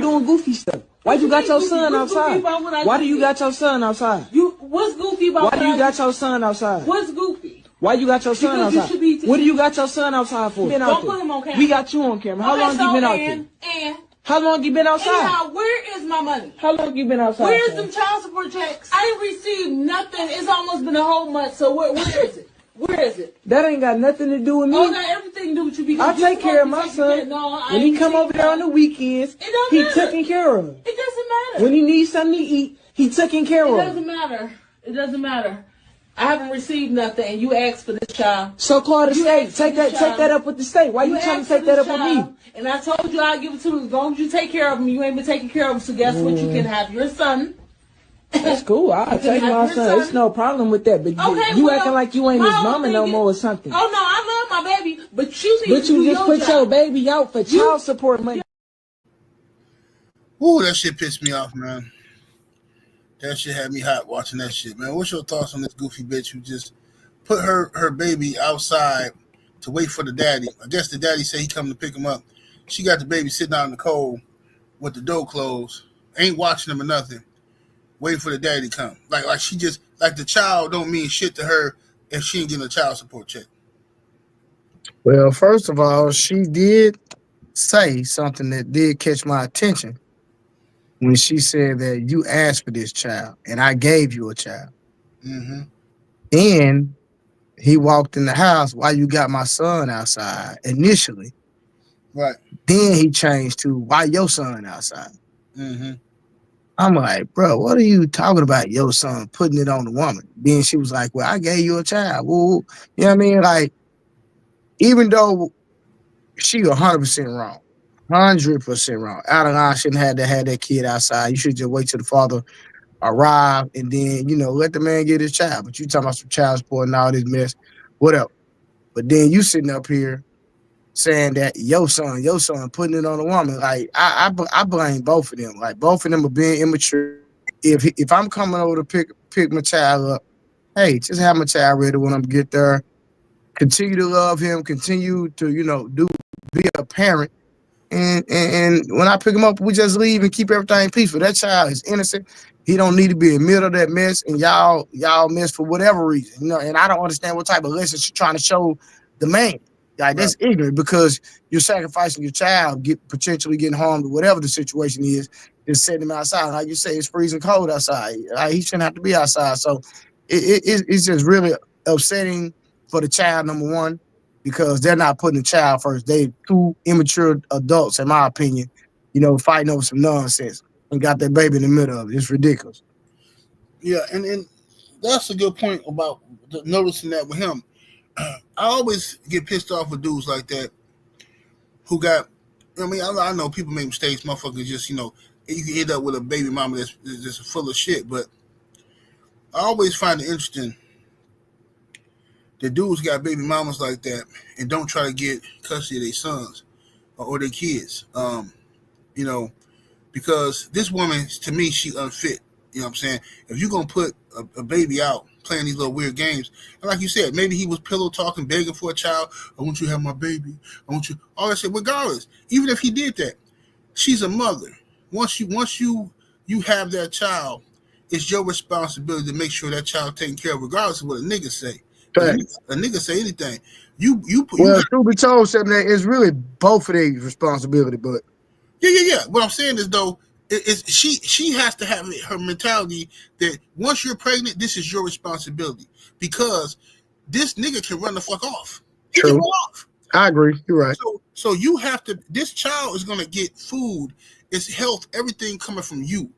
doing goofy stuff? Why you got your son outside? Why do you got your son outside? What's goofy about Why do you got your son outside? What's goofy? Why you got your son outside? What do you got your son outside for? Don't put him on camera. We got you on camera. How long you been out there? How long you been outside? Anyhow, where is my money? How long you been outside? Where's them child support checks? I ain't received nothing. It's almost been a whole month. So where is it? Where is it? That ain't got nothing to do with me. Oh, got everything to do with you. Because I take care of my son. When he come over there on the weekends, he taken care of. It doesn't matter. When he needs something to eat, he taken care of. It doesn't matter. It doesn't matter. I haven't received nothing, and you asked for this child. So call the state. Take that up with the state. Why you trying to take that up with me? And I told you I'll give it to you as long as you take care of him. You ain't been taking care of him, so guess what? You can have your son. That's cool. I'll take my son. It's no problem with that. But you acting like you ain't his mama no more or something. Oh, no, I love my baby, but you need to do your job. But you just put your baby out for child support money. Ooh, that shit pissed me off, man. That shit had me hot watching that shit, man. What's your thoughts on this goofy bitch who just put her baby outside to wait for the daddy? I guess the daddy said he come to pick him up. She got the baby sitting out in the cold with the door closed, ain't watching him or nothing, waiting for the daddy to come. Like she just, like the child don't mean shit to her if she ain't getting a child support check. Well, first of all, she did say something that did catch my attention when she said that you asked for this child and I gave you a child. Mm-hmm. And he walked in the house while you got my son outside initially. Right. Then he changed to why your son outside. Mm-hmm. I'm like, bro, what are you talking about? Your son putting it on the woman. Then she was like, well, I gave you a child. Woo. You know what I mean? Like, even though she 100% wrong, 100% wrong. Out of line, shouldn't have to have that kid outside. You should just wait till the father arrive and then, let the man get his child. But you talking about some child support and all this mess, whatever. But then you sitting up here saying that your son putting it on a woman. Like I blame both of them. Like both of them are being immature. If I'm coming over to pick my child up, hey, just have my child ready when I'm get there. Continue to love him. Continue to be a parent. And when I pick him up, we just leave and keep everything peaceful. That child is innocent. He don't need to be in the middle of that mess, and y'all mess for whatever reason. And I don't understand what type of lesson she's trying to show the man. Like that's ignorant because you're sacrificing your child, potentially getting harmed or whatever the situation is, and setting him outside. Like you say, it's freezing cold outside. He shouldn't have to be outside. So it's just really upsetting for the child, number one, because they're not putting the child first. They two immature adults, in my opinion, fighting over some nonsense and got that baby in the middle of it. It's ridiculous. Yeah, and that's a good point about noticing that with him. I always get pissed off with dudes like that who got, I know people make mistakes, motherfuckers just, you can end up with a baby mama that's just full of shit, but I always find it interesting that dudes got baby mamas like that and don't try to get custody of their sons or their kids. Because this woman, to me, she unfit. You know what I'm saying? If you're going to put a baby out playing these little weird games, and like you said, maybe he was pillow talking, begging for a child. I want you to have my baby. I want you. All that shit. Regardless, even if he did that, she's a mother. Once you have that child, it's your responsibility to make sure that child taken care of, regardless of what a nigga say. A nigga say anything. Truth be told, it's really both of their responsibility, but yeah. What I'm saying is though, she has to have her mentality that once you're pregnant, this is your responsibility because this nigga can run the fuck off. He can run off. I agree. You're right. So you have to. This child is gonna get food, its health, everything coming from you.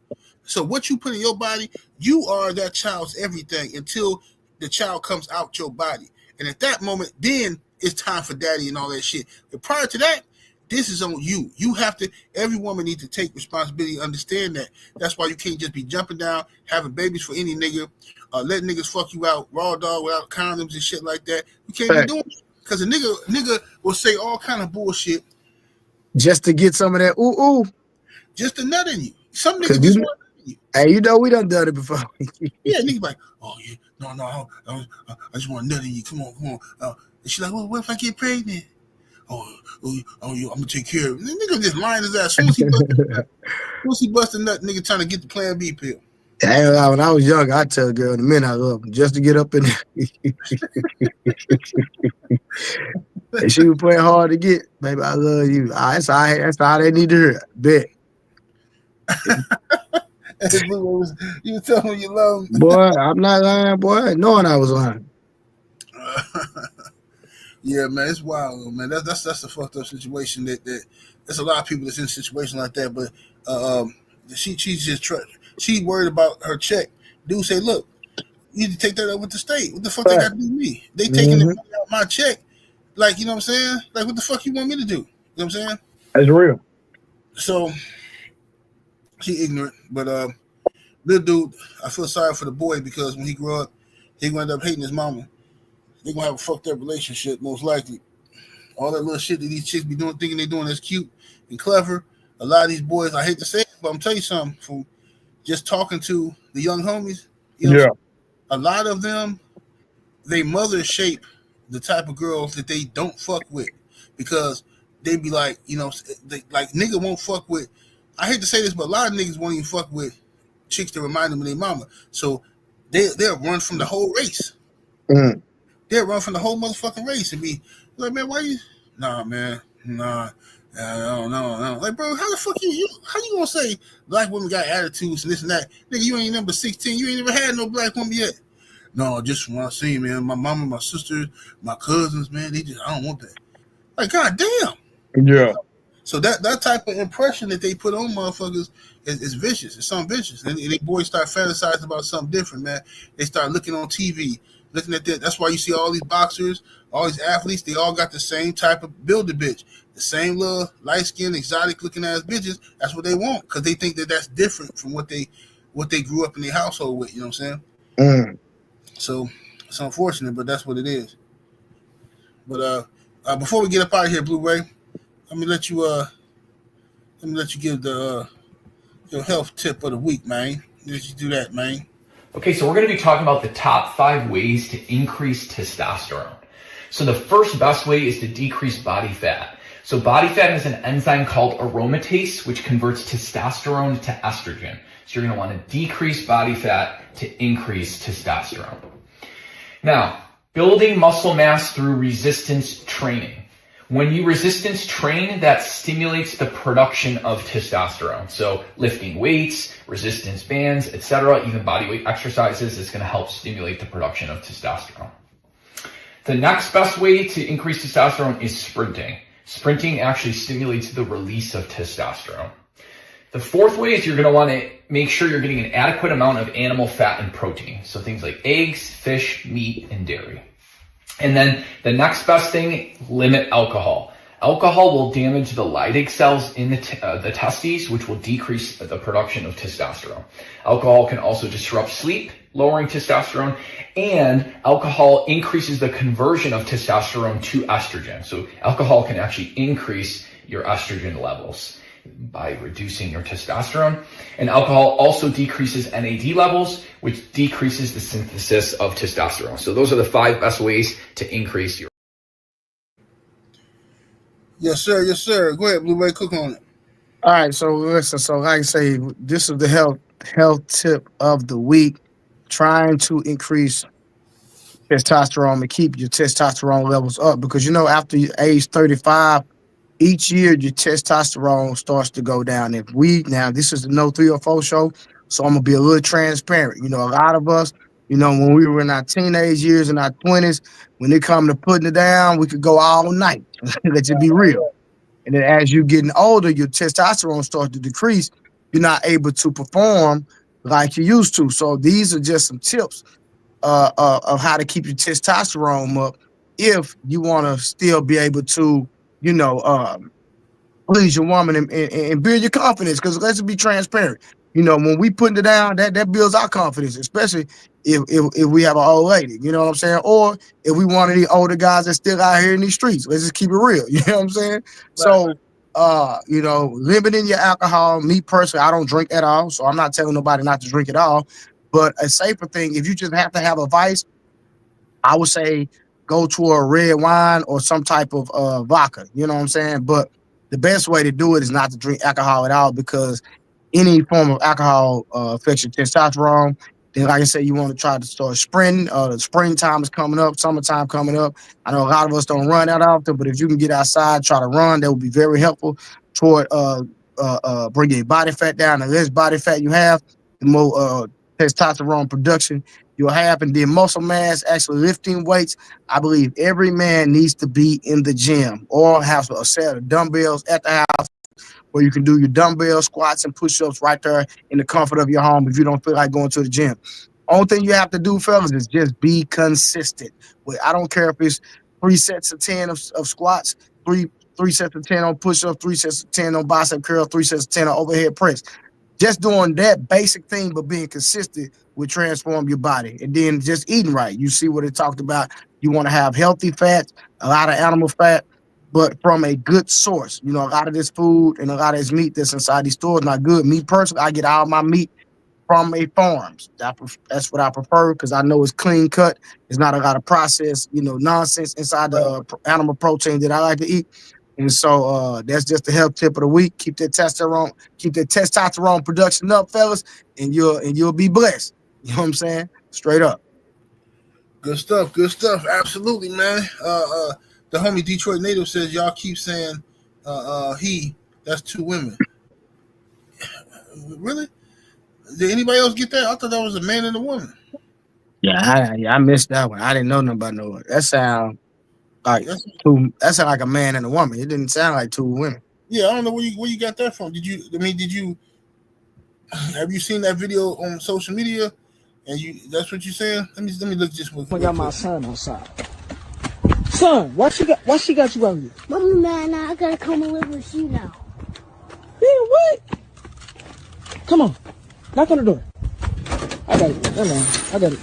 So what you put in your body, you are that child's everything until the child comes out your body. And at that moment, then it's time for daddy and all that shit. But prior to that, this is on you. You have to, every woman needs to take responsibility and understand that. That's why you can't just be jumping down, having babies for any nigga, letting niggas fuck you out, raw dog without condoms and shit like that. You can't be doing it. Because a nigga will say all kind of bullshit. Just to get some of that ooh. Just to nut in you. Some niggas just want to nut in you. Hey, we done it before. Yeah, niggas like, oh yeah, no, I just want to nut in you. Come on. And she's like, well, what if I get pregnant? Oh, I'm gonna take care of it. The nigga just lying his ass. Once he bust a nut, nigga trying to get the Plan B pill. Yeah, when I was young, I'd tell a girl the minute I love them just to get up in there. And she was playing hard to get, baby, I love you. That's all they need to hear. Bet. You tell me you love him. Boy, I'm not lying, boy. Knowing I was lying. Yeah, man, it's wild, man. That's a fucked up situation. That there's a lot of people that's in a situation like that. But she's just she worried about her check. Dude say, look, you need to take that up with the state. What the fuck they got to do with me? They taking the money out my check. Like, you know what I'm saying? Like, what the fuck you want me to do? You know what I'm saying? That's real. So she ignorant, but little dude, I feel sorry for the boy because when he grew up, he gonna end up hating his mama. They're gonna have a fucked up relationship, most likely. All that little shit that these chicks be doing, thinking they're doing is cute and clever. A lot of these boys, I hate to say it, but I'm telling you something, from just talking to the young homies, a lot of them, they mother shape the type of girls that they don't fuck with because they be like, like nigga won't fuck with, I hate to say this, but a lot of niggas won't even fuck with chicks that remind them of their mama. So they'll run from the whole race. Mm. They'll run from the whole motherfucking race and be like, man, why you? Nah, man, nah. No. Like, bro, how the fuck how you gonna say black women got attitudes and this and that? Nigga, you ain't number 16. You ain't never had no black woman yet. No, just when I see, man, my mama, my sisters, my cousins, man, I don't want that. Like, goddamn. Yeah. So that type of impression that they put on motherfuckers is vicious. It's something vicious. And they boys start fantasizing about something different, man. They start looking on TV, looking at that. That's why you see all these boxers, all these athletes, they all got the same type of builder bitch. The same little light-skinned, exotic-looking ass bitches. That's what they want because they think that that's different from what they grew up in their household with. You know what I'm saying? So it's unfortunate, but that's what it is. But before we get up out of here, Blu-ray, let me let you give the your health tip of the week, man. Let you do that, man. Okay, so we're going to be talking about the top 5 ways to increase testosterone. So the first best way is to decrease body fat. So body fat has an enzyme called aromatase, which converts testosterone to estrogen. So you're going to want to decrease body fat to increase testosterone. Now, building muscle mass through resistance training. When you resistance train, that stimulates the production of testosterone. So lifting weights, resistance bands, etc., even body weight exercises is going to help stimulate the production of testosterone. The next best way to increase testosterone is sprinting. Sprinting actually stimulates the release of testosterone. The fourth way is you're going to want to make sure you're getting an adequate amount of animal fat and protein. So things like eggs, fish, meat, and dairy. And then the next best thing, limit alcohol. Alcohol will damage the Leydig cells in the testes, which will decrease the production of testosterone. Alcohol can also disrupt sleep, lowering testosterone, and alcohol increases the conversion of testosterone to estrogen. So alcohol can actually increase your estrogen levels by reducing your testosterone. And alcohol also decreases NAD levels, which decreases the synthesis of testosterone. So those are the 5 best ways to increase your... Yes, sir. Yes, sir. Go ahead, Blu-ray, cook on it. All right, so listen, so like I say, this is the health tip of the week. Trying to increase testosterone and keep your testosterone levels up because, you know, after age 35, each year your testosterone starts to go down. Now this is the No 304 show, so I'm gonna be a little transparent. You know, a lot of us, you know, when we were in our teenage years, in our 20s, when it come to putting it down, we could go all night. Let's just be real. And then as you're getting older, your testosterone starts to decrease. You're not able to perform like you used to. So these are just some tips of how to keep your testosterone up if you want to still be able to, you know, please your woman and build your confidence. Because let's be transparent. You know, when we putting it down, that builds our confidence, especially if we have an old lady. You know what I'm saying? Or if we one of these older guys that's still out here in these streets. Let's just keep it real. You know what I'm saying? Right. So, you know, limiting your alcohol. Me personally, I don't drink at all, so I'm not telling nobody not to drink at all. But a safer thing, if you just have to have a vice, I would say go to a red wine or some type of vodka. You know what I'm saying? But the best way to do it is not to drink alcohol at all because any form of alcohol affects your testosterone. Then, like I said, you want to try to start sprinting. The springtime is coming up, summertime coming up. I know a lot of us don't run that often, but if you can get outside, try to run, that would be very helpful toward bringing your body fat down. The less body fat you have, the more testosterone production you'll have. And then muscle mass, actually lifting weights. I believe every man needs to be in the gym or have a set of dumbbells at the house where you can do your dumbbell squats and push-ups right there in the comfort of your home if you don't feel like going to the gym. Only thing you have to do, fellas, is just be consistent. I don't care if it's 3 sets of 10 of squats, three sets of 10 on push-ups, 3 sets of 10 on bicep curl, 3 sets of 10 on overhead press. Just doing that basic thing, but being consistent will transform your body. And then just eating right. You see what it talked about. You want to have healthy fats, a lot of animal fat, but from a good source. You know, a lot of this food and a lot of this meat that's inside these stores not good. Me personally, I get all my meat from a farms. That's what I prefer because I know it's clean cut. There's not a lot of processed, you know, nonsense inside the animal protein that I like to eat. And so that's just the health tip of the week. Keep that testosterone production up, fellas, and you'll be blessed. You know what I'm saying? Straight up. Good stuff. Good stuff. Absolutely, man. The homie Detroit native says y'all keep saying he. That's 2 women. Really? Did anybody else get that? I thought that was a man and a woman. Yeah, I missed that one. I didn't know nothing about no. That sound like that sound like a man and a woman. It didn't sound like 2 women. Yeah, I don't know where you got that from. Did you have you seen that video on social media? And that's what you're saying? Let me look just real quick. I got my son outside. Son, why she got you out here? Mommy, man, I gotta come and live with you now. Yeah, what? Come on, knock on the door. I got it. Hold on, I got it.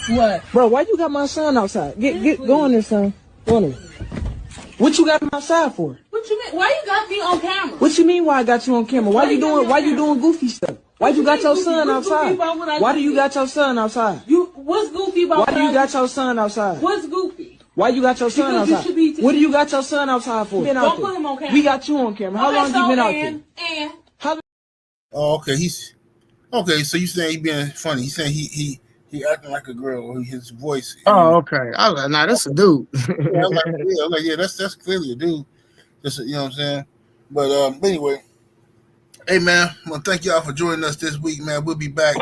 What? Bro, why you got my son outside? Go in there, son. Go in there. What you got him outside for? What you mean? Why you got me on camera? What you mean? Why I got you on camera? Why you doing goofy stuff? Why you got your son outside? Why do you got your son outside? What's goofy about? Why do you got your son outside? What's goofy? Why you got your son outside? What do you got your son outside for? Don't put him on camera. We got you on camera. How long you been out there? Oh, okay. Okay. So you saying he being funny? He's saying he acting like a girl, or his voice. Oh, okay. I was like, nah, that's a dude. I'm like, that's clearly a dude. Just, you know what I'm saying? But anyway, hey man, well, thank y'all for joining us this week, man. We'll be back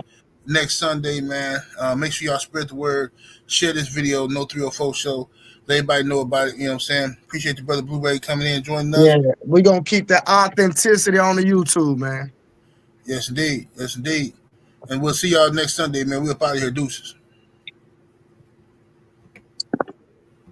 next Sunday, man. Make sure y'all spread the word, share this video, No 304 Show. Let everybody know about it. You know what I'm saying? Appreciate the brother Blueberry coming in and joining us. Yeah, we're gonna keep that authenticity on the YouTube, man. Yes, indeed. Yes, indeed. And we'll see y'all next Sunday, man. We're up out of here. Deuces.